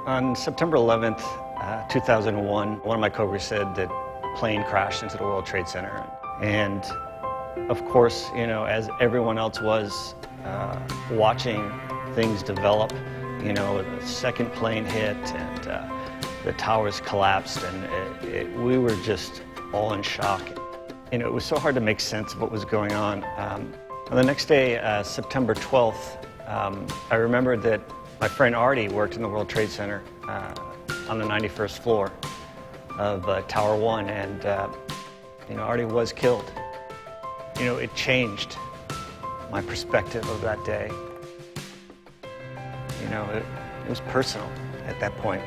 On September 11th, 2001, one of my coworkers said that a plane crashed into the World Trade Center. And of course, as everyone else was watching things develop, the second plane hit and the towers collapsed, and we were just all in shock. It was so hard to make sense of what was going on. The next day, September 12th, I remembered that my friend Artie worked in the World Trade Center on the 91st floor of Tower 1, and Artie was killed. It changed my perspective of that day. It was personal at that point.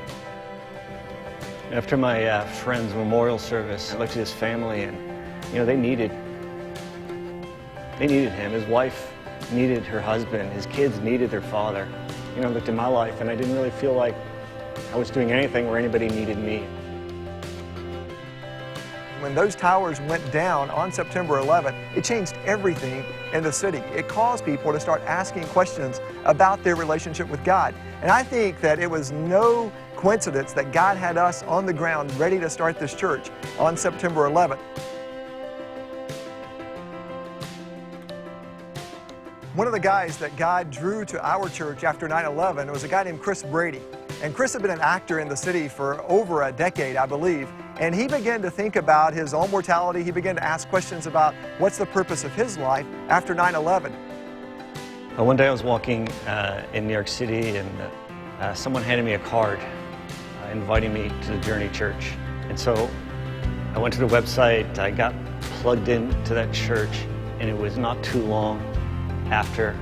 After my friend's memorial service, I looked at his family, and they needed him. His wife needed her husband. His kids needed their father. I looked at my life, and I didn't really feel like I was doing anything where anybody needed me. When those towers went down on September 11th, it changed everything in the city. It caused people to start asking questions about their relationship with God. And I think that it was no coincidence that God had us on the ground ready to start this church on September 11th. One of the guys that God drew to our church after 9/11 was a guy named Chris Brady. And Chris had been an actor in the city for over a decade, I believe. And he began to think about his own mortality. He began to ask questions about what's the purpose of his life after 9/11. One day I was walking in New York City, and someone handed me a card inviting me to the Journey Church. And so I went to the website, I got plugged into that church, and it was not too long after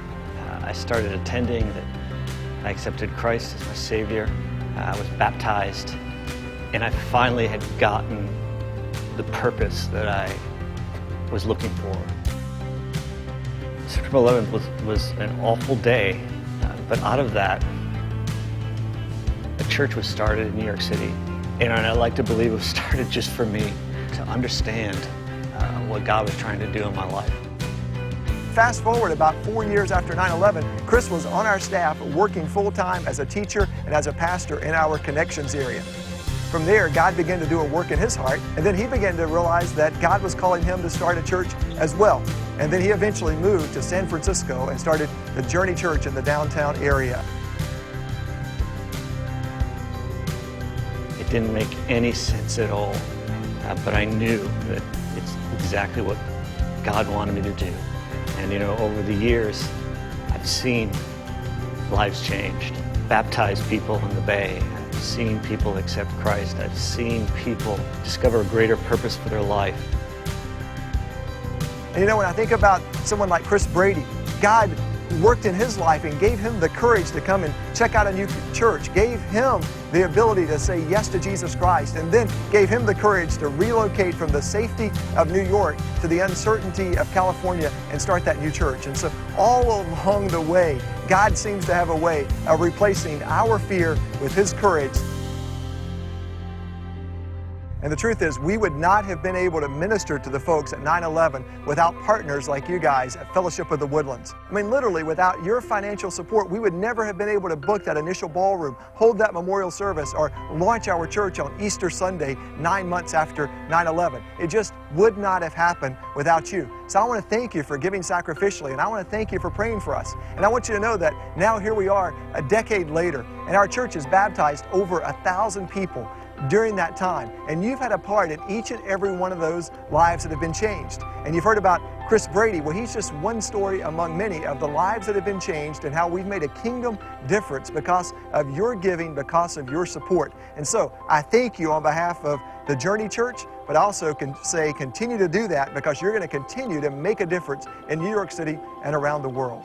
I started attending that I accepted Christ as my Savior. I was baptized, and I finally had gotten the purpose that I was looking for. September 11th was an awful day, but out of that, a church was started in New York City, and I like to believe it was started just for me to understand what God was trying to do in my life. Fast forward about 4 years after 9/11, Chris was on our staff working full-time as a teacher and as a pastor in our Connections area. From there, God began to do a work in his heart, and then he began to realize that God was calling him to start a church as well. And then he eventually moved to San Francisco and started the Journey Church in the downtown area. It didn't make any sense at all, but I knew that it's exactly what God wanted me to do. And over the years, I've seen lives changed, baptized people in the Bay. I've seen people accept Christ. I've seen people discover a greater purpose for their life. And when I think about someone like Chris Brady, God worked in his life and gave him the courage to come and check out a new church, gave him the ability to say yes to Jesus Christ, and then gave him the courage to relocate from the safety of New York to the uncertainty of California and start that new church. And so all along the way, God seems to have a way of replacing our fear with his courage. And the truth is, we would not have been able to minister to the folks at 9/11 without partners like you guys at Fellowship of the Woodlands. I mean, literally, without your financial support, we would never have been able to book that initial ballroom, hold that memorial service, or launch our church on Easter Sunday 9 months after 9/11. It just would not have happened without you. So I want to thank you for giving sacrificially, and I want to thank you for praying for us. And I want you to know that now here we are a decade later, and our church has baptized over 1,000 people during that time. And you've had a part in each and every one of those lives that have been changed. And you've heard about Chris Brady. Well, he's just one story among many of the lives that have been changed and how we've made a kingdom difference because of your giving, because of your support. And so I thank you on behalf of the Journey Church, but I also can say continue to do that because you're going to continue to make a difference in New York City and around the world.